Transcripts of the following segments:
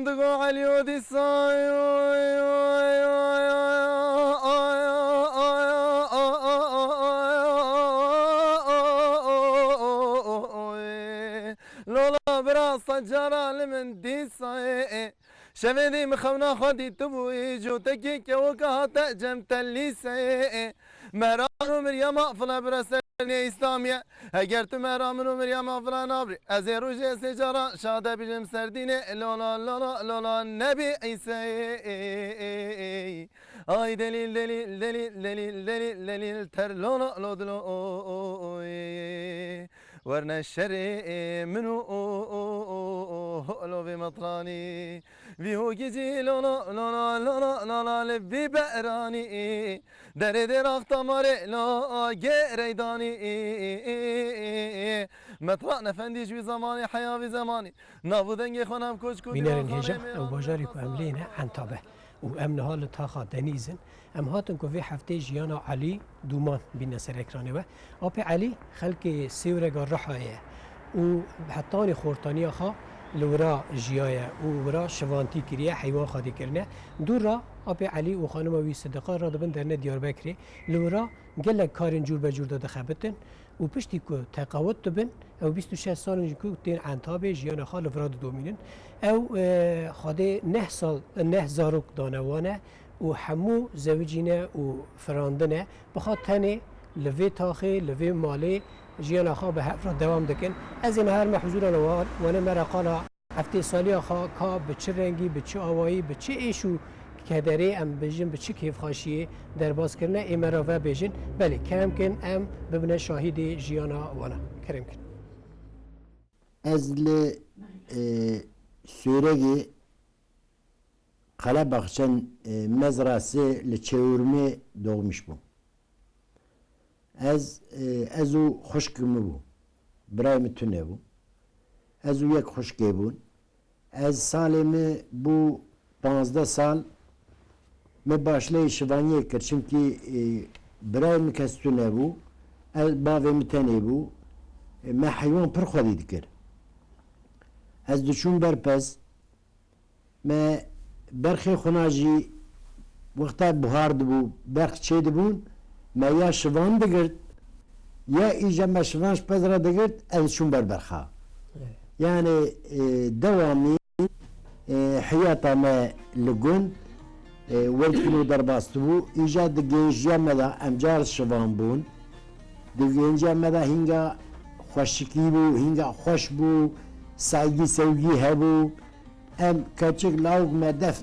دقو عليو دي لولا براسة جرى لمن دي صاي شفدي مخونا خدي تبوي جو تكيك وكها تأجم تليسي مرام مريم أفلا برسل İslamiye eğer tüm meramını Meryem afran abri ezeruce secara şade bilim serdine lola lola lola nebi İsa ay delil delil delil delil delil delil ter lola lodlo ورنا الشري منو لو في مطراني فيهو جيجي لولا لولا لولا لولا لبي بقراني دري درخ تماري لا جريداني مطران فندي شوي زماني حياة في زماني نابو دنجي خونم كوش كودي بينارن هجا او باجاري كو املينا عن طابه وامن هال تاخا دنيزن ام هاتن كو في هفته جيانا علي دومان بين سر اكرانه و ابي علي خلق سيورغ رحايه و حتاني خورتاني خا لورا جيايا ورا شوانتي كريا حيوان خادي كرنا دورا ابي علي و خانم وي صدقه را دبن درنه ديار بكري لورا قال كارن جور بجور ده خبتن و پشتی کو تقاوت دبن او 26 سال کو تین عنتاب جیان خال فراد دومینن او خاده 9 سال 9 زاروک دانوانه و همو زوجینه و فراندنه بخاطر تنه لوی تاخی لوی مالی جیان خا به حفر دوام دکن از این هر محضور نوار و نه مرقالا هفته سالی خا کا به چه رنگی به چه آوایی به چه ایشو کدری ام بجن به چه کیف خاشیه در باز کردن امرا و بجن بله کرم کن ام ببینه شاهد جیانا وانا کرم کن از ل سورگی قلا بخشن مزرعه لچورمه doğmuş bu. از او خوشکم بو برای متونه بو از او یک خوشکی بون از سالمه بو 15 سال me başlayı şivaniye kır çünkü birey mi kestune bu el bave mi tene bu me hayvan pır xwedî dikir ez diçûm berpez me berxê xwina jî wexta buhar dibû berx çê dibûn me ya şivan digirt ya îja me şivan ji pezra digirt ez diçûm ber berxa yani devamî hiyata me li gund ولکلو در باست بو ایجاد دگنجیا مدا امجار شوان بون دگنجیا مدا هنگا خوشکی بو هنگا خوش بو سایگی سوگی هبو ام کچک لاوگ مدف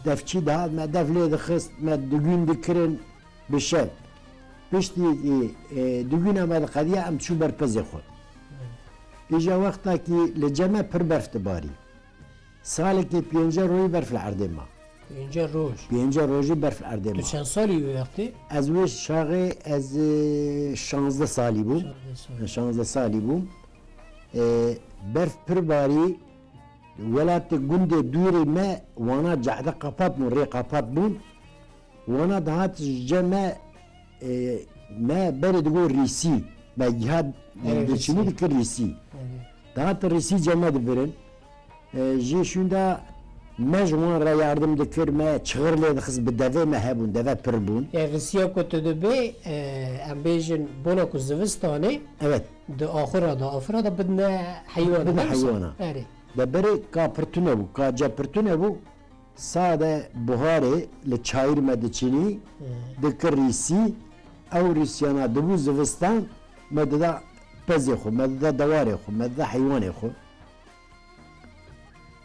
دفچی ده مدف لید خست مد دگون دکرن بشه پشتی دگون مد قدیه ام چو برپزه خود ایجا وقتا کی لجمع پر برفت باری سالی کی پینجا روی برف العرده ما پنج روزی برف اردم. تو چند سالی وقتی؟ از وش شاقه از 16 سالی بوم. 16 سالی بوم. برف پر باری ولات گند دوری ما وانا جعده قپات من ری قپات بون وانا دهات جمع ما برد گو ریسی با جهاد دچینی دکر ریسی دهات ریسی جمع دبرن جیشوندا مجموعه را yardım dikirme çığırlı kız bir deve mehbun deve pirbun. Yani Rusya kötüdü be ambejin bona kuzvistane. Evet. De ahira da afra da bedne hayvan. Bedne hayvana. Evet. De beri kapırtune bu, kapırtune bu. Sade buhari le çayır mediçini dikirisi ev Rusyana de bu zvistan medda pezexu medda davarexu medda hayvanexu.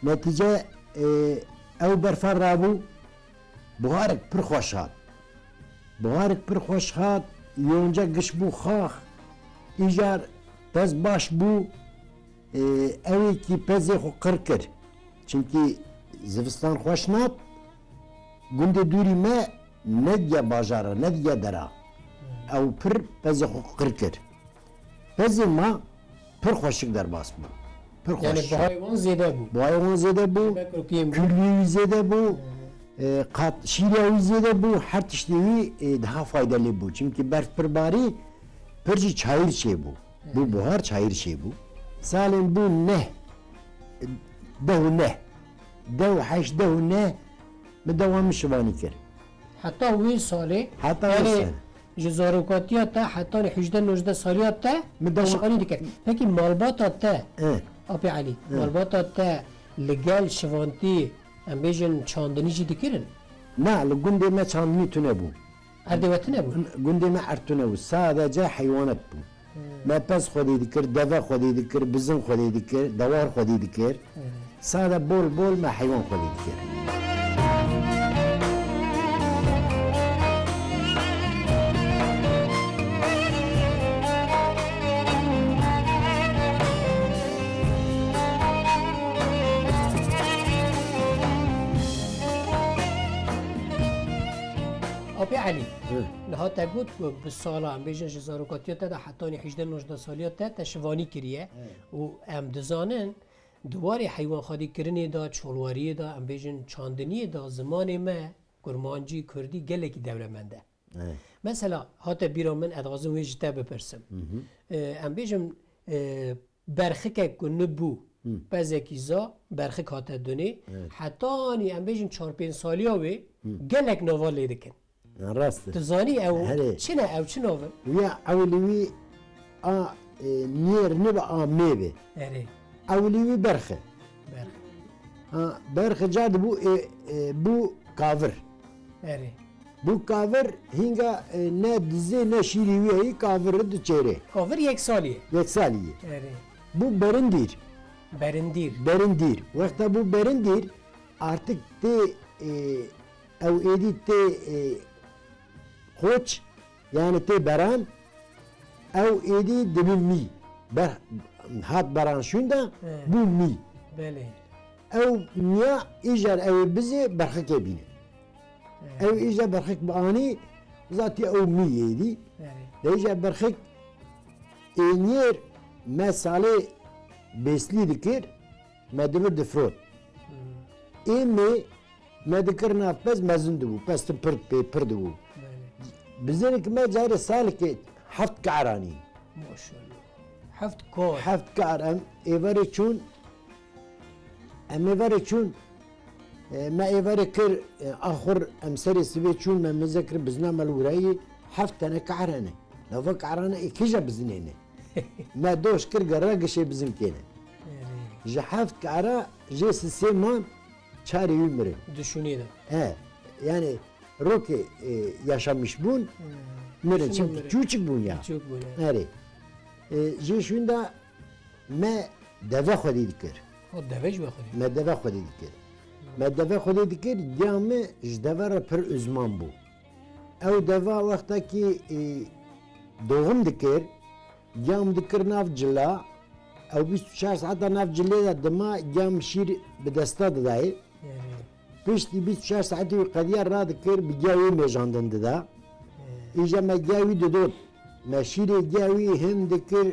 Netice ev berfar rabû buharek pir xweş hat buharek pir xweş hat yonca giş bû xax îjar pez baş bû evekî pezê xwe qir kir çünkü zivistan xweş nat gundê dûrî me nediye bajara nediye dera ew pir pezê xwe qir kir pezê ma pir xweşik derbas bû. Yani bu hayvan zede bu. Bu hayvan zede bu. Külliyi zede bu. Şiriyevi zede bu. Her tişteyi daha faydalı bu. Çünkü berf pirbari pirci çayır şey bu. Bu buhar çayır şey bu. Salim bu ne? Dehu ne? دو حشت دو نه بدوام شوانی کرد حتی وی ساله حتی یعنی وی ساله. جزاروکاتیا تا حتی 18 19 سالیات تا مدوام. شوانی دیگر پکی مالباتا تا اه آبی علی مالباتا تا لگل شوانتی ام بیجن چاندنی جی دیگرن نه لگنده ما چاندنی تونه بو اردوات نبود گنده ما ارتونه بو ساده حیوانات بو ما پس خودی دکر دوا خودی دکر بزن خودی دکر دوار خودی دکر ساده بول بول ما حیوان خودی دکر آبی علی نه تا گفت که به سال ام بیجن جزاروکاتیا تا حتی 18 19 سالیات تا شوانی کریه و ام دزانن دوباره حیوان خادی کرنی دا چولواری دا ام بیجن چاندنی دا زمان ما کرمانجی کردی گلکی دولمنده مثلا هات بیرا من ادغازم ویجتا بپرسم ام بیجم برخک کنه بو بزکی زا برخک هات دونه حتی آنی ام بیجم 4-5 سالیا وی گلک نوال لیدکن راست تزانی او هره. چنه او چه نوال ویا اولوی نیر نبا میوه اره اولوی برخه برخ برخه جاد بو کاور اره بو کاور هنگا نه dizi ne şirivi kavırı da çeyre. کافر یک سالیه یک saliye. اره Bu berindir. برندیر Berindir. Vakta bu berindir artık te ev edi te koç yani te beran ev edi debin mi. Ber hat beran şunda bu mi. بله Ev niye icar ev bizi berhak ebine. Ev icar berhak bani zati ev mi yedi. اره Deja berhak enyer mesale besli dikir medivir difrot. Emi medikir nafpez mezun dibu. Pes te pır dibu. بله Bizinik me cari salik haft ka'rani. ماشاءالله حفت کار Haft ka'ram evare çun evare çun ما evare kir ahur emseri sibe çun me mezekir bizna malurayi haft tane ka'rani. Lava ka'rani ikija biznene. ما دوش kir garra gişe bizimkine. اره Ji haft ka'ra ji siseman çari ümre. düşünüyorum He yani roke yaşamış bun mire çünkü küçük bun ya. çok böyle Nere? Je şunda me deve xwedî dikir. o deveç bakıyor Me deve xwedî dikir. Me deve xwedî dikir diyamı ji deve re pir uzman bû. Ew deva wextekî doğum dikir diyam dikir nav cila ew 24 saeta nav cilê de dima diyam şîr bi desta didayê yani piştî 24 saetê wî qediya radikir bi giya wî mêjandin dida. İja me giya wî didot. Me şîrê giya wî him dikir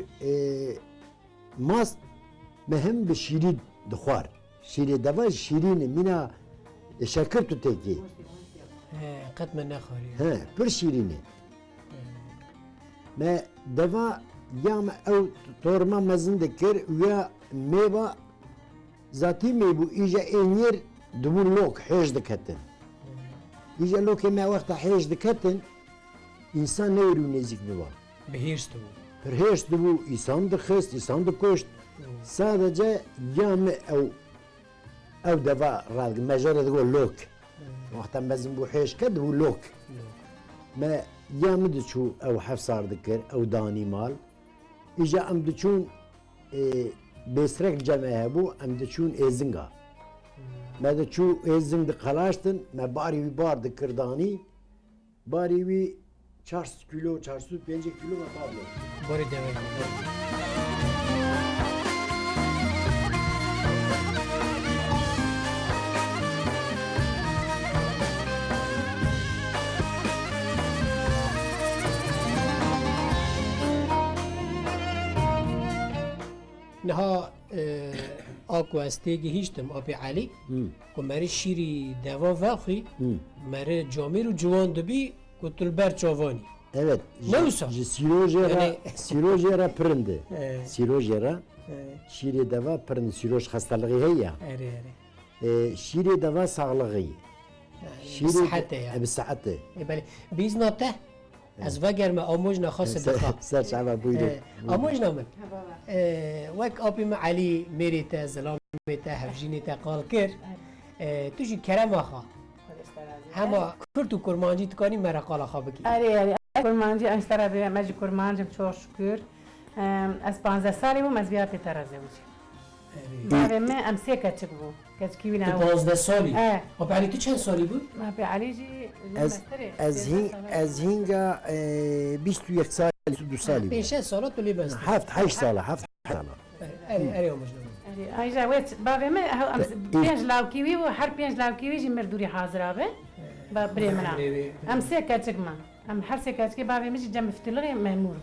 mast me him bi şîrî dixwar. Şîrê deva şîrîn e mîna şekir tu tekî. قد من نخوری He pir şîrîn e. Me deva ya me ew torma mezin dikir ya mêva zatî mêbû îja ênyer dibû lok hêj diketin. İja lokê me wexta hêj diketin insan newrî nêzik biba. بهیرست بود Pir hêj dibû îsan dixist, îsan dikoşt. Sadece ya me ew deva radike me jê re digo lok. Wexta mezin bû hêj ke dibû lok. Me ya min diçû ew hefsar dikir ew danî mal îja em diçûn bêsrek cem hebû em diçûn êzinga me diçû êzing diqelaştin me barî wî bar dikir danî barî wî 400 kilo 405 kilo me bar dikir. باری deveç نها آکو استیگی هیچتم آبی علی که مری شیری دوا وقتی مری جامیر و جوان دبی کتل بر چوانی Evet. Ne olsa? Sirojera Yani- sirojera pirinde. Evet. Sirojera şîrê deva pirin siroj hastalığı heye ya. اره اره شیری دوا ساغلقی صحته يعني. بصحته بله بإذن ته از وگر ما آموز نخواست دخواه سر شعبه بویدو آموز نامن وک آبی ما علی میری تا زلامی تا هفجینی تا قال کر توشی کرم آخوا همه کرد و کرمانجی تکانی مرا قال آخوا بکی آره کرمانجی اشترا به مجی کرمانجی çok şükür از 15 سالی بوم از بیا پیتر از زوجی بابا من امسه کچک بو کچکی تو بنا 15 سالی اه. آب علی تو چند سالی بود؟ ما به علی جی از هینگا 21 سال 22 سالی 5 سالات تو لیبست هفت 8 ساله هفت ساله اری آموز نامن آیجا وقت بابا من پنج لاوکیوی و هر پنج لاوکیوی جی مردوری حاضر به با بری منا امسه کچک ما ام هر سه کچکی بابا میجی جنب فتلقی مامور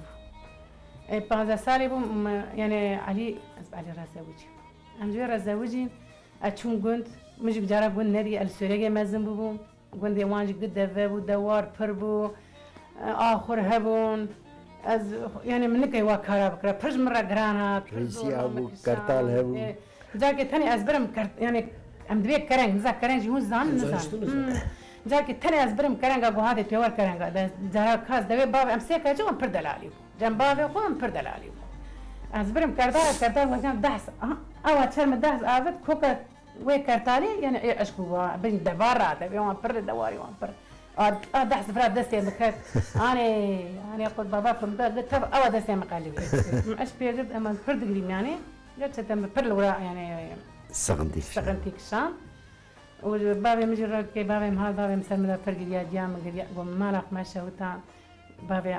15 سالی بوم یعنی علی از علی رزوجی امجوی رزوجی اچون گند مش بجارا گند ندی السورية مازن بوم گند يوانج قد دفو دوار بربو آخر هبون از يعني من نكي واكارا بكرا برج مرة جرانا ريسي هبو كرتال هبو جاكي تاني أزبرم كرت يعني أم دبي كرنج زا كرنج هون زان نزان جاكي تاني أزبرم كرنج أبو هذا تيوار كرنج ده جارا كاس دبي باب أم سيكا جو أم بردلالي جنب بابي قوم أم بردلالي أزبرم كرتال وكان دحس أول شرم دحس آفت كوكا وي كرتالي يعني اشكو بين دبارة تبي وان بر دواري وان بر دحس فراد دستي مكات أنا قلت باباكم قلت أول دستي مقالي اش بيجد أما برد قريب يعني قلت تم بر الوراء يعني سغندي سغنتي كشان وبابي مجرد كي بابي مهال بابي مسلم ذا فرق يا جام قال قوم مالك ما شوتا بابي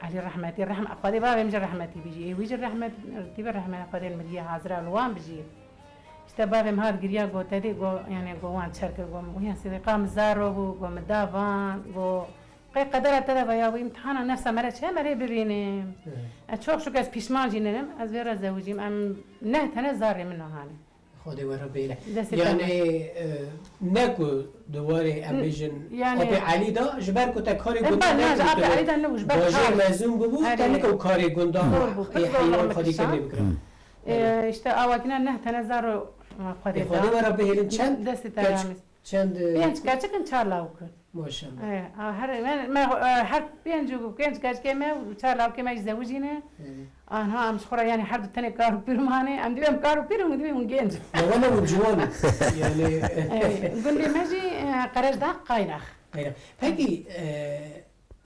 علي رحمتي الرحمة قادي بابي مجرد رحمتي بيجي ويجي الرحمة تبي الرحمة قادي المدية حاضرة الوان بيجي اشتبابي مهاد قريا قو تدي قو يعني قوان شركة قو وهي سيدي قام زارو قو مدافان قو قي قدرة تدا بياوي امتحانا نفسها مرة شيء مرة ببيني اتشوف شو كاس بيشمان جينم از فيرا زوجيم ام نهت انا زاري منه هاني خودی ورا بیله دستی یعنی نکو دواره امبیشن یعنی- آب علی دا جبر کو تا کاری بله، گنده نه، نکو آب علی دا نه، جبر باجه کار. مزون ببود آره. تا نکو کاری گنده دور بود. ای بس حیوان دور خودی بکشم. کنی بکرم اشتا اواكنا نهت انا زارو قادي خودی ورا بیلین چند دستی ترامیز چند بينج كاتشكن شارلاوكن ماشاءالله هر ما هر بينج وبينج كاتشكما شارلاوك ما يتزوجينا انا ام شخرا يعني حد الثاني كارو بيرماني ام دبيم كارو بيرم دبيم ونجنج وانا وجوان يعني قول لي ماجي قرش دا قاينخ aynen. Peki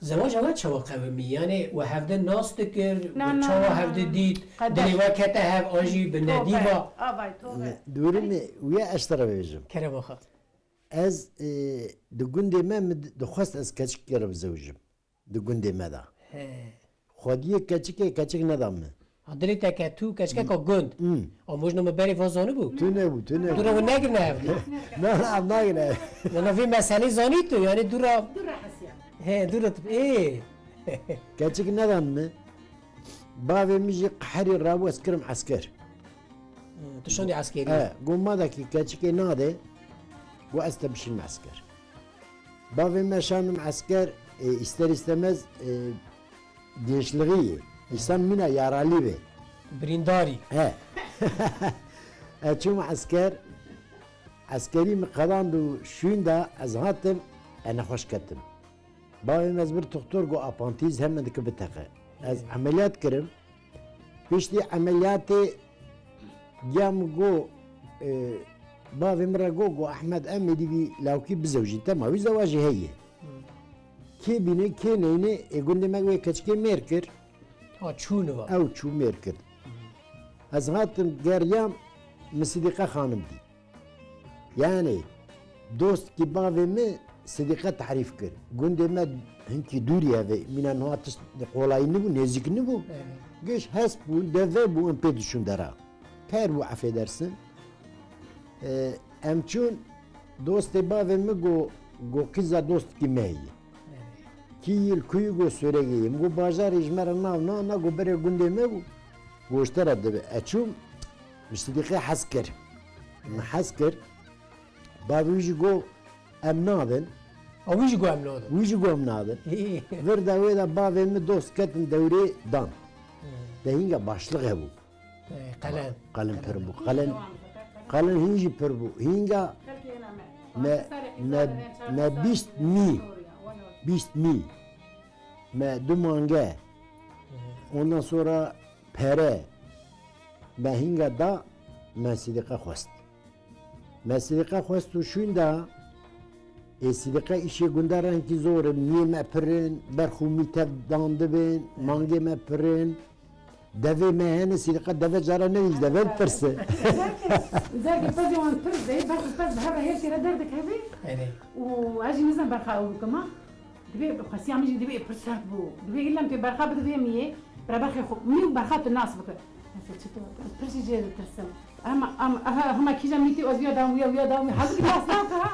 زواج اول چوا قومی یعنی و هفته ناس دکر نه، چوا نه. هفته دید قدر. دلیوا کته هف آجی به ندیوا آوای تو دورمي ويا اشترى بيجم کرم آخا از دو گندي ما دخواست از كاتشك كرب زوجم دو گندي ما دا خوديه كاتشك ندام دلی تکه تو کچکه که گند آموز نمو بری وازانه بود تو نبو دورا و نگر نهفتی نه نه فی مسئله زانی تو یعنی دورا دور حسيان دورا ای كاتشك ندام بابي ميجي قحري رابو اسكرم عسكر تو شوندی عسکری قوم ما ذاك كاتشك نادي واستبشر معسكر بابي ما شان معسكر استر استمز ديشلغيه İnsan mina yaralı be. برینداری He. Açım asker askeri mi kalandı şunda az hattım ana hoş katım. Babam az bir doktor go apantiz hemen dike bitaka. Az ameliyat kırım. Pişti ameliyatı gam go babam go Ahmet Ahmedi bir lavki bizevji tamam bir zavajı heye. Ki bine ki neyne egunde megve kaçke merkir. ها چون و او چو میر کرد از هاتم گریام مصدیقه خانم دی یعنی دوست کی باوی می صدیقه تعریف کرد گنده ما هنکی دوری هوی منان هاتش قولایی نبو نزیک نبو گش هست بو دفه بو ام پی دشون درا پر بو عفه درسن ام چون دوست باوی می گو قیزا دوست کی مهی کیل کوی گو سورگیم گو بازار اجمر نه گو بره گنده مو گوشتر دبه اچوم مستدیقه حسکر حسکر باویج گو ام نادن آویج گو ام نادن ویج گو ام نادن ور دوی دا باوی می دوست کتن دوری دان ده هینگا başlık bu قلم kalem per bu kalem Kalın hinci pır bu. Hinga me 20 mi. Me dumange. Ondan sonra pere. Me hinga da me sidika khost. Me sidika khost şun da sidika işi gundaran ki zor mi me pirin berxu mi tev dandibin mange me pirin deve me hene sidika deve jara ne iz deve pirse. زاكي بازي وان برز زي بس بهذا هي شي ردك هبي يعني واجي نزل برخا وكما دبي خاصي عم يجي دبي برسات بو دبي الا انت برخا بدبي مية برخا خو مي برخا الناس بك برسي جي ترسم اما كيجا ميتي وزيا داوم ويا داوم حاجه ناسها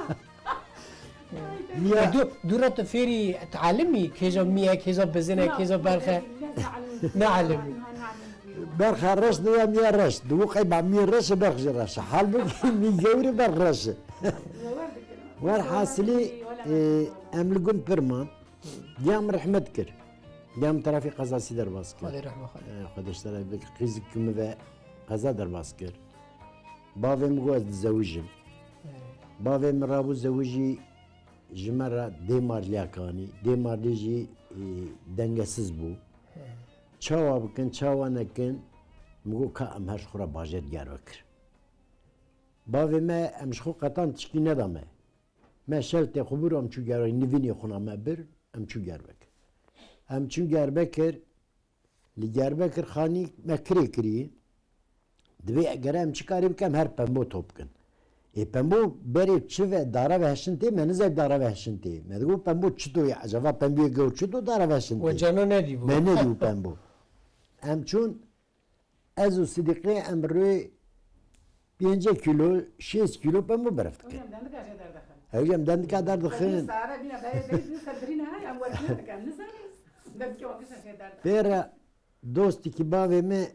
دورة فيري تعلمي كيجا مية كيجا بزنة كيجا برخة نعلمي برخا رش دو مية رش دو قيب مية رش برخ رش حال بك مي جوري برخ رش والحاصلي املقون برمان جام رحمت كر جام ترافي قزا سيدر باسكر الله يرحمه خدش ترى بك قيزك كم ذا قزا در باسكر بابي مقوز تزوجم بابي مرابو زوجي جمرة ديمار لياكاني ديمار ليجي دنگسز بو چاوا بکن چاوا نکن مگو که ام هش خورا باجت گر بکر باوی ما امش خو قطان تشکی ندامه ما شلت خبر ام چو گرای نوینی خونا ما بر ام چو گر بکر ام چو گر بکر لی گر بکر خانی ما کری کری دوی اگر ام چی کاری بکم هر پنبو توب کن پنبو بری چه و داره وحشنتی من نزد داره وحشنتی من دگو پنبو چطوری عجبا پنبوی گو چطور داره وحشنتی و جانا ندی بو من ندیو پنبو ام چون از و صدیقه ام روی 5 کیلو 6 کیلو پنبو برفت کن هجم دند که در دخن پیرا دوستی که باوی من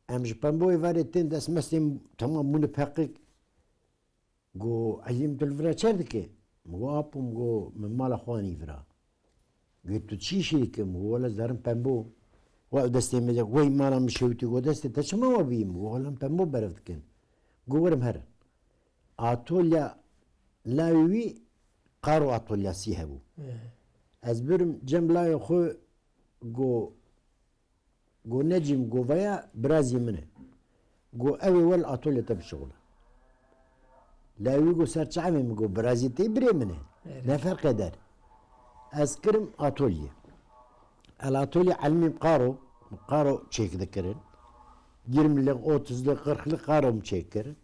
امش پنبوی وارد تین دست مستیم تمام مون پقیق گو علیم تلفرا چرد که مگو آپو مگو من مال خوانی فرا گو تو چی شدی که مگو ولا زارم پنبو و دستی میگه وای مالا مشوتی گو دستی تا چما و بیم گو ولا پنبو برفت کن گو ورم هر آتولیا لاوی قارو آتولیا سیه بو از برم جم لای خو گو نجیم گو ویا برازی منه گو اوی ول آتولیا تب شغله لاوی گو سرچعمه مگو برازی تی بری منه نه فرق در از کرم آتولیا الاتولي علمي قارو تشيك ذكرن جرم لك 30 لك 40 لك قارو مشيكر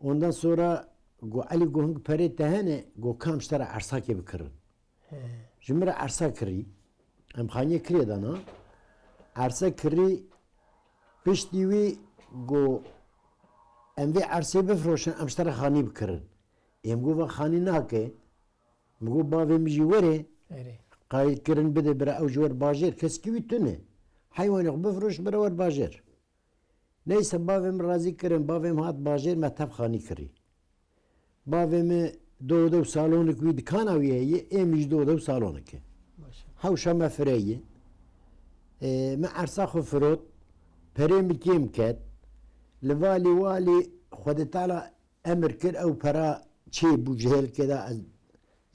ondan sonra go Ali gohung pere tehane go kamştara arsa ke bikirın. Jimra arsa kiri em khanye kiri dana arsa kiri piştiwi go em ve arsa bifroşan amştara khani bikirın. Em go va khani nake go bave miji were قايد كرن بده برا او جوار باجر كسكوي تنه حيوان بفروش برا ور باجر نيس بافم رازي كرن بافم هات باجر ما تبخاني كري بافم دو سالونك ويد كان وياي امج دو سالونك هاوشا ما فريه ما ارساخ فروت بريم كيم كات لوالي والي خد تعالى امر كر او برا شي بوجهل كده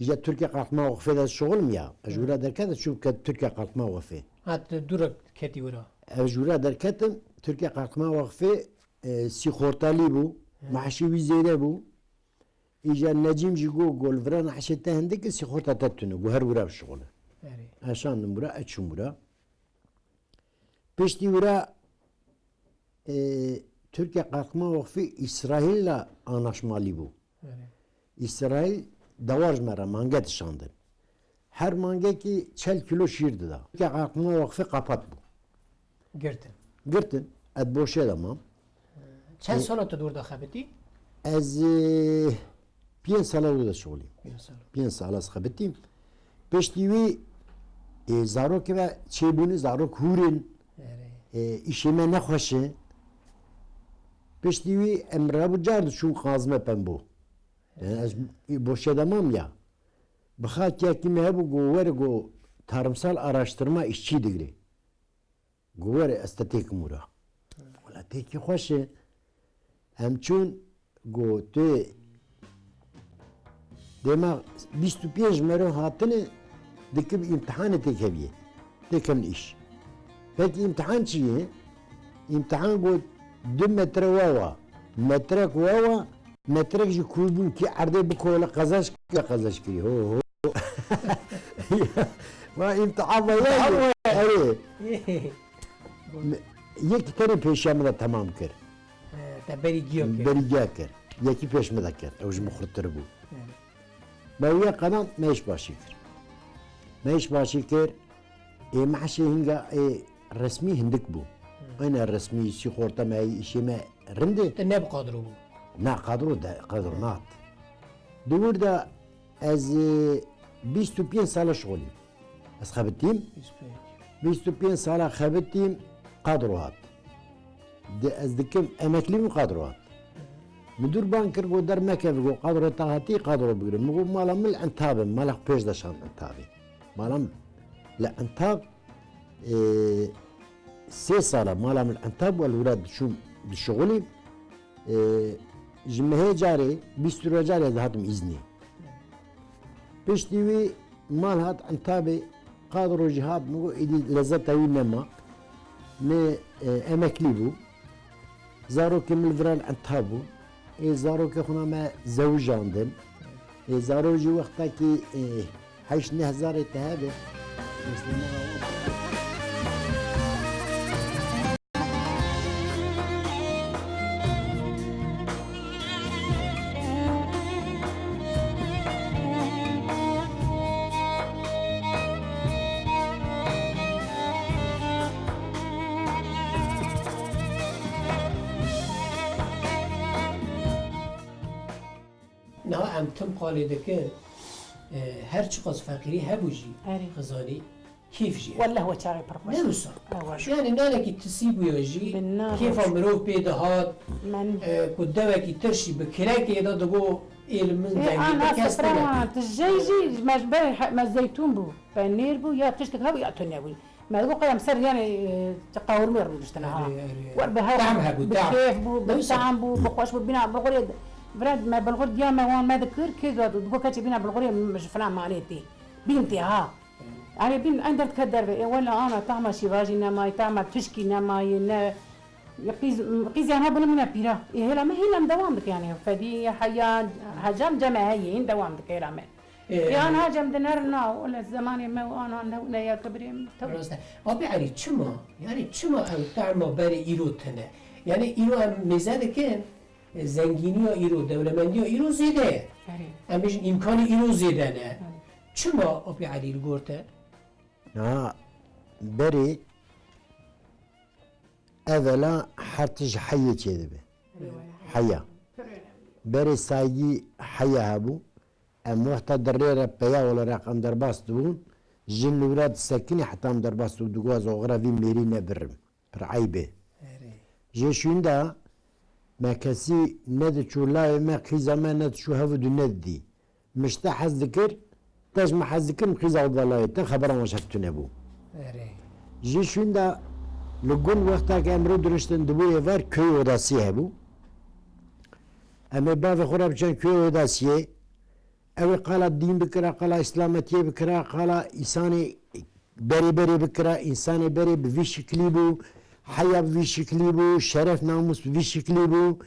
إذا تركيا قاتما وقفة هذا الشغل ميا أجورا دركات شوف كت تركيا قاتما وقفة هات دورك كتي ورا أجورا دركاتم تركيا قاتما وقفة سيخورتالي بو محشي وزيرة بو إذا نجيم جيجو قول فران حشيته هندك سيخورتا تتنو وهر ورا الشغل عشان نمرا أتشم ورا بيشتي ورا تركيا قاتما وقفة إسرائيل لا anlaşmalı bu. İsrail davaj mera manget şandın. Her mange ki 4 kilo şiirdi da. Ki aklıma vakfı kapat bu. Girtin. Girtin. Ed boşe damam. Çen sala tu durda xabeti? Ez 5 sala da şoğluyum. 5 sala xabetim. Peştivi zarok ve çebuni zarok hurin. İşime ne xoşe. Peştivi emra bu cardı şu kazme pembo. Az boşa damam ya. Bıxat ya ki mebu gover go tarımsal araştırma işçi digri. Gover estetik mura. Valla teki xoşe. Hem çün گو تو دما 25 مرو هاتنه دکب امتحان تکویه تکم ایش پس امتحان چیه؟ امتحان گو 2 متر واوا مترک واوا مترک جی کوبون کی عرضه بکوله قزاش کی هو ما امتحان ما اره یکی تری پیشم را تمام کرد تبری گیو که بریگه کرد یکی پیشم دا کرد اوج مخورتر بود باویا قدم میش باشی کرد محشی هنگا رسمی هندک بود این رسمی سی خورتا ما ایشی ما رنده te ne bqadro bû نه قدر نات دور دا از 25 سال شغلیم از خبتیم 25 سال خبتیم قدرات از دکم امکلیم قدرات مدیر بانکر گو در مکه بگو قدرت هاتی قدر بگیرم مگو مالا مل انتابم مالا پیش داشتم انتابی مالا لانتاب 3 سال مالا مل انتاب والولاد شو بشغلي جمهه جاري 20 جاري هاتم إذني بشتوي مال هات انتابي قادروا جهاد مو إدي لذت وين نما ما أمكليبو زارو كمل فران انتابو زارو كخنا ما زوجاندن زارو جي وقتا كي حيش نهزار تهابه نه ام تم قالی دکن هر چی قص فقیری هبوجی آره. خزانی کیف جی والله هو شاري برخوش نه وسا أول. يعني نانا کی تسیب ویاجی بالنار. کیف مروف پیدا هات من کدوه کی ترشی بکره که دا دگو ایل من انا دنگی سفرة بکستنه تجيجي ما الزيتون بو بنير بو يا تشتك هاو يا تناوي ما تقول قيم سر يعني تقاور مير بوشتنا ها وربها دعمها بو، دعم. بكيف بو نوصل. بطعم بو بخوش بو بناء بالغريد براد ما بالغرد يا ما وان ما ذكر كذا تقول كاتي بناء بالغريد مش فلان معناتي بنتي ها يعني بين عندك تكدر ولا انا تعمل شيفاجي نما تعمل تشكي نما يقيز يعني هبل من بيرا هلا ما هي لم دوامك يعني فدي حياة هجم جماعيين دوامك هلا ما يعني هجم دنرنا ولا الزمان ما وانا يا كبريم راسته آبی علی چما یعنی چما ام تعما بری ایرو تنه یعنی ایرو ام مزده کن زنگینی ها ایرو دولمندی ها ایرو زیده ام بیشن امکان ایرو زیده نه چما آبی علی الگورته بري أولا حرتج حية كذا حية بري سايجي حية هبو أم وقت دريرة بيا ولا رقم درباس دون جن ولاد سكني حتى ام درباس دقواز وغرافي ميرينا برم برعيبه جيشون دا ما كسي ند شو لا ما خيزا ما ند شو هفو دو ندي مشتا حذكر تاج ما حذكر مخيزا وضلايت خبر ما شفتو نبو جيشون دا لقون وقتا كامرو درشتن دبو يفار köy odası هبو أما بعض خراب كان köy odası أو قال الدين بكرة قال إسلامتي بكرة قال إنساني بري بري بكرة إنساني بري بفي شكلي بو حياة بفي شكلي بو شرف ناموس بفي شكلي بو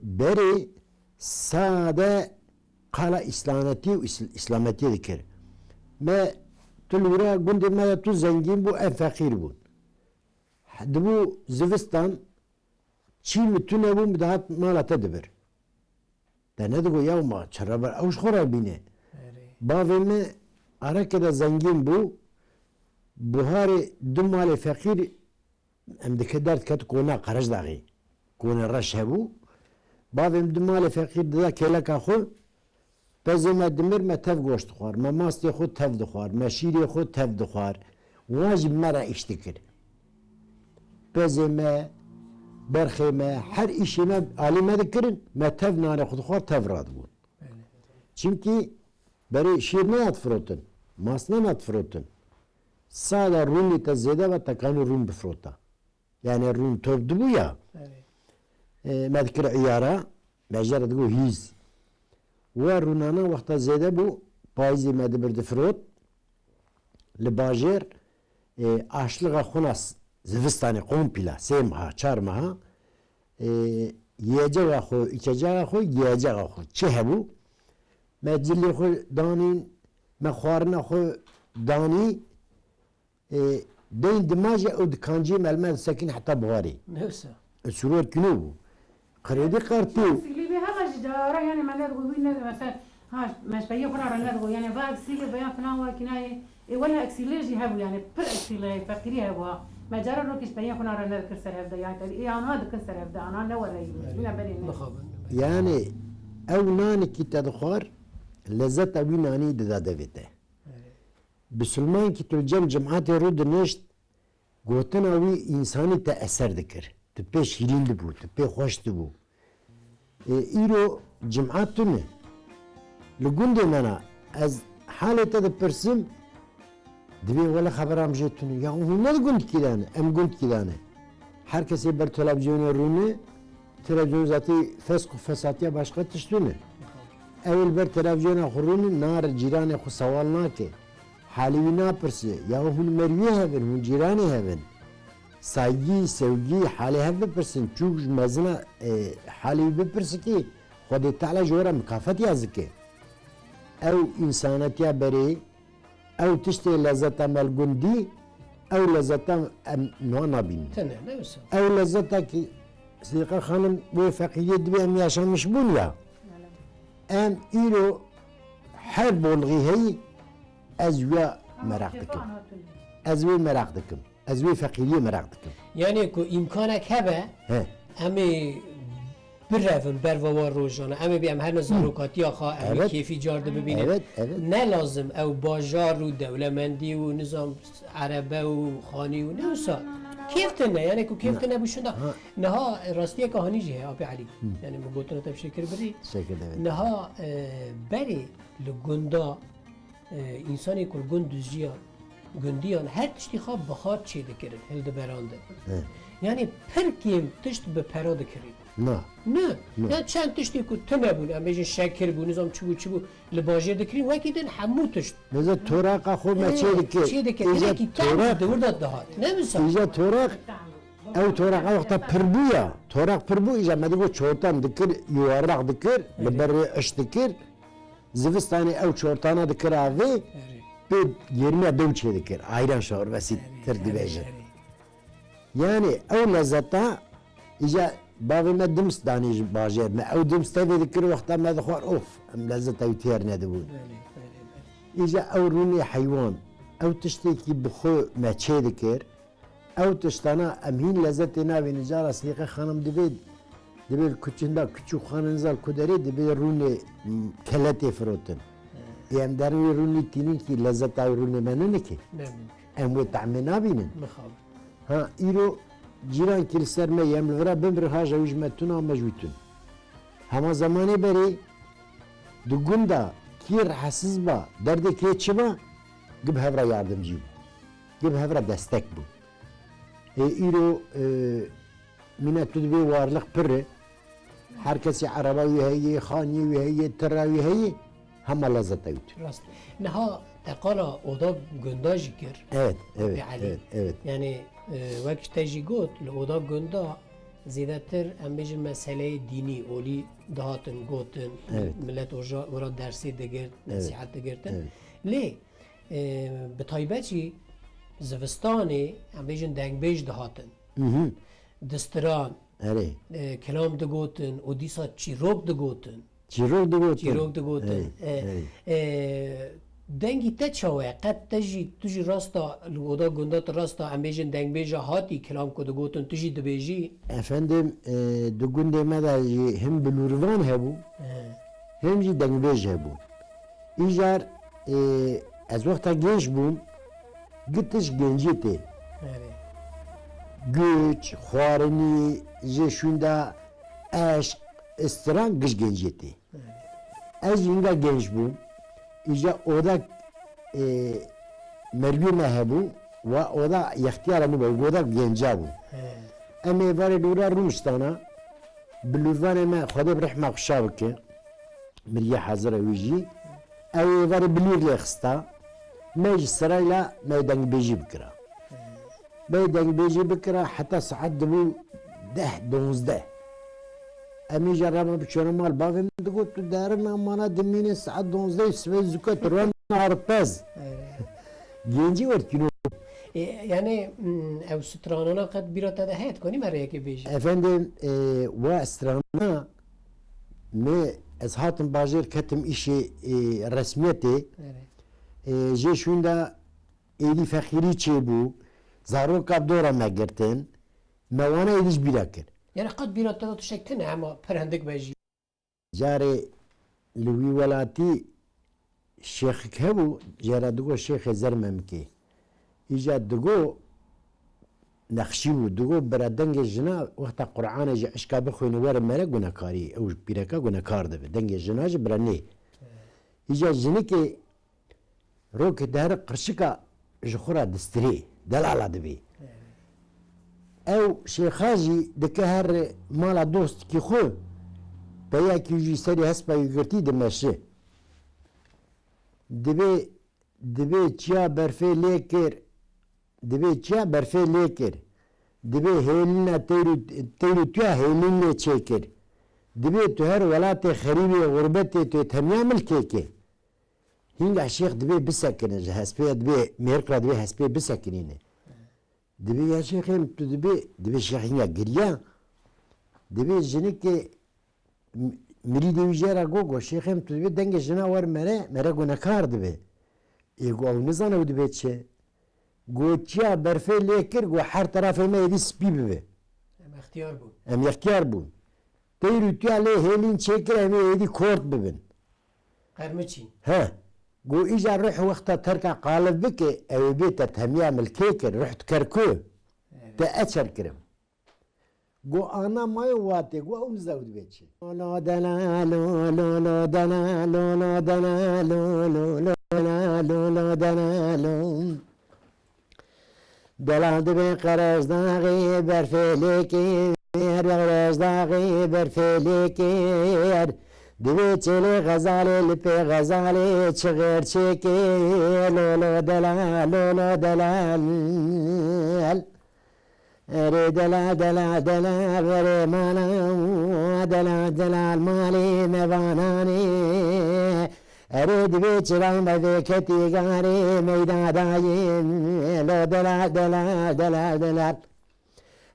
بري سادة قال إسلامتي وإسلامتي ذكر ما تلورا قند ما تو زنجين بو أن فقير بو دبو زفستان شي متونه بو مدهات مالا تدبر ده ندگو یوما چرا بر اوش خورا بینه باوی ara kadar zengin bu buhari dumali fakir em dikdart kat kona qaraj dağı kona raş hebu bavi dumali fakir da kelaka xo pezeme demir me tev goşt xwar me masti xo tev dixwar me şîrê xo tev dixwar waj mera iştikir pezeme berxeme her işime alime dikirin me tev nane xo dixwar tev rad bûn çünkü beri şiir ne atfrotun masna ne atfrotun sada Rum'li te zede ve takanı Rum bifrota yani Rum tövdü bu ya medkir iyara مجرد گو هیز و رونانه وقتا زیده بو پایزی مدبر دفروت لباجر آشلغا خوناس زوستانی قومپیلا سه ماه چهار ماه یجا خو ایچجا خو یجا خو چه هبو مجلی خو دانین مخوارنا خو دانی دين دماج او دكانجي ململ ساكن حتى بغاري نفسه السرور كنوب قريدي قرتو اللي بها جدارة يعني ما نلقوا بينا مثلا هاش مش بيا كنا نلقوا يعني بقى اكسيل بيا فلان وكناي ولا اكسيليجي هبوا يعني بر اكسيلي فقيري هبوا ما جرى روكش بيا كنا نلقوا كسر هبدا يعني ايه انا هذا كسر هبدا انا لا ولا بينا برينا مخابن يعني او ناني كي تدخار لذت اوي ناني ددا دفته بسلمان كي تلجم جمعات رود نشت قوتنا اوي انساني تأثر دكر تبي شيرين دبو تبي خوش دبو ايرو جمعات تنه لقوندي منا از حالة تد برسم دبي ولا خبرام جيتونو يا هو ما قلت كيدانه ام قلت كيدانه her kese bir televizyon ürünü televizyon zaten fesk fesatya başka tiştüne evvel bir televizyon ürünü nar cirane xu savalna ke hali ne persi ya hun merviye heven hun cirane heven saygı sevgi hali heven persin çok mazna hali bir persi ki Xwedê Teala ji we re mikafet yazı ki ew insanetiya berê ew tiştê lezzeta melgundî ew lezzeta em nabînin تنه نفسه ew lezzeta ki Sidika Hanım bu fakiriyet dibe em yaşamış bun ya em îro her bolğî heyî ez wê merak dikim ez wê merak dikim ez wê fakiriye merak dikim يعني کو امکانک هبه he امی برون بروا روزانه امی بیم هر نزاروکاتی خوا امی Evet. کیفی جارده ببینه Evet, evet. نه لازم او باجار و دولمندی و نظام عربه و خانی و نه وسا کیفتنه یعنی کو کیفتنه بوشنده نها راستیه که هانی جه آبی علی یعنی بگوتنه تبشکر بری teşekkür ederim نها بری لگندا انسانی کل گند جیان گندیان هر تشتی خواب بخار چی دکرن هل دبرانده یعنی پر کیم تشت به پرا دکرین na نه یا چند تشتی که تو نبون اما بیشن شکر بو نظام چبو لباجه دکرین وکی دن همو تشت Mesela torağa xo me çê dike چی دکر اینه که کم دور داد دهات نه مثلا İja torak ev torağa vakta pırbu ya torak pırbu ija me digo çoğutan dikir yuvarlak dikir li berê iş dikir zivistanê ew çortana dikir avê pê yerine dew çê dikir ayran şorbasî tir dibêje yani ew lezzeta ija bavê me dims danî ji bajêr me ew dims tevê dikir wexta me dixwar of em lezzeta wî têr nedibûn İja ew rûnê heywan ew tiştekî bi xwe me çê dikir ew tiştana em hîn lezzetê navê nicara Sidîqe Xanım dibe kuçinda küçük xanınızal kuderê dibe rûnê keletê firotin em derê rûnê tînin ki lezzeta rûnê me nine ki نه em wê tehmê nabînin مخاب ha îro cîran kir ser me yem li vira bimbir haja wî ji me tuna me ji wî tun hema zamanê berê di gunda kî rehesiz ba derdê kê çi ba gib hevra yardımcî bû gib hevra destek bû îro mîne tu divê warliq pir e her kesî ereba wî heye xaniyê wî heye tira wî heye hema lezzeta wî tun راست نها تقالا اودا گنداجی کر evet evet بعلی. evet evet یعنی وقت تجی گوت لودا گندا زیاده تر ام بیشن مسئله دینی اولی دهاتن گوتن Evet. ملت ورا درسی دگر نصیحت دگرتن Evet. لی به تایبه چی زوستانی ام بیشن دنگ بیش دهاتن دستران erê کلام دگوتن و دیسا چیروک دگوتن çîrok digotin چیروک دگوتن دنگی ته چاوه قد تجی تجی راستا لودا گندات راستا ام بیشن دنگ بیجا هاتی کلام کو دگوتن تجی دبیجی efendim di gundê me de jî him bilûrvan hebû hem jî dengbêj hebû îjar ez wexta genç bûm gitiş gencî tê güç xwarinî ji şûnda eşq istiran giş gencî tê ez yînga genç bûm îja oda mervî me hebû ve oda yextiyara min oda genca bû em ê varê lûra Rûstana بلوفان ما خدا برحمة خشابك مريا حاضرة ويجي أو يفر بلور ليخستا ما يجي سرايلا ما يدنج بيجي بكرة ما يدنج بيجي بكرة حتى ساعات دبو 10 11 أمي جربنا بشون مال بافي من تقول تدارم أمانا دمين ساعات 12 سبع زكاة روان عرباز جنجي ورتينو يعني او سترانانا قد بيرات هذا هات كوني مرة كي بيجي Efendim واسترانا ما از هاتم باجر كتم işi resmiyeti جي شوندا ایدی فخیری چه بو زارو کب دورا مگرتن موانا ایدیش بیراکر يعني قد بيرات هذا تشكتنا اما برهندك بيجي جاري لوی ولاتی شیخ هبو جارا دگو شیخ زرمم کی ایجاد دگو نخشی بود دگو برادنگ جنا وقت قرآن جا اشکا بخوینه ور مره گناکاری او بیرکا گناکار ده دنگ جنا جا برانه ایجاد جنی که رو که دهر قرشکا جخورا دستری دلالا دبی او شیخاجی دکه هر مالا دوست کی خو بیا کی جی سری هسپا یگرتی دمشه دبی چیا برفه لیکر دبی چیا برفه لیکر دبی هیلنا تیرو تیا هیلنا چیکر دبی تو هر ولات خریبی غربتی تو تمیا ملکی که هنگا شیخ دبی بسکنه هسپی دبی میرکلا دبی هسپی بسکنینه دبی یا شیخ هم تو دبی شیخ هنگا گریا دبی جنی که مری دیویجرا گو شیخ هم تو دبی دنگ جنا ور مره گناکار دبی ایگو او نزانه دبی چه گوچیا برفه لیکر گو هر طرف ما یدی سپی ببه ام اختیار بود تیرو تیا لی هیلین چکر هم یدی کورت ببن قرمچی ها گو ایجا روح وقتا ترکا قالب بکه او بیتا تهمیا ملکی کر رحت کرکو تا اچر کرم گو آنا مای واته گو اون زود بیچه لو دنا لو لو لو دنا لو لو دنا لو لو لو لو لو دنا لو دلال دبی قرش داغی برفیلی کیر قرش داغی برفیلی کیر دبی چلی غزالی لپی غزالی چغیر چکیر لولو دلال لولو دلال اری دلال دلال دلال وری مانا دلال دلال مالی موانانی اريد بيت رام بذيكتي قاري ميدا دايم لو دلال دلال دلال دلال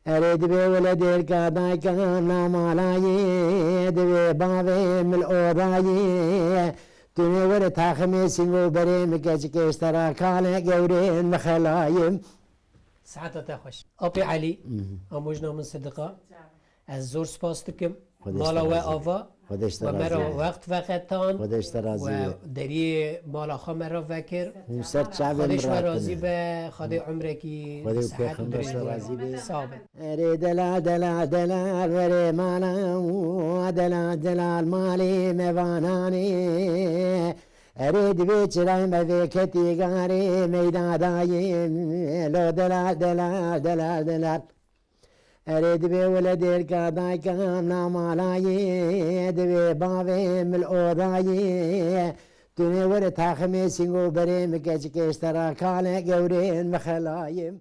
اريد بي ولدي القضاي كان مالاي دبي بابي من الاوراي تني ورث خميس وبري مكاش اشترى كان قورين مخلايم ساعتها تخش ابي علي اموجنا من صدقه الزور سباستكم مالا وآفا ومرا وقت وقتان ودری مالا خا مرا وکر خودش مرازی به خود عمرکی صحت و درجه ثابت اری دلال دلال دلال وری مالا دلال دلال مالی موانانی اريد بيت رايم بذيكتي قاري ميدا دايم لو دلال دلال دلال دلال اريد بي ولدي القضاي كان مالاي دبي بابي من الاوراي توني ورث خميس وبري مكاش اشترى كان قورين مخلايم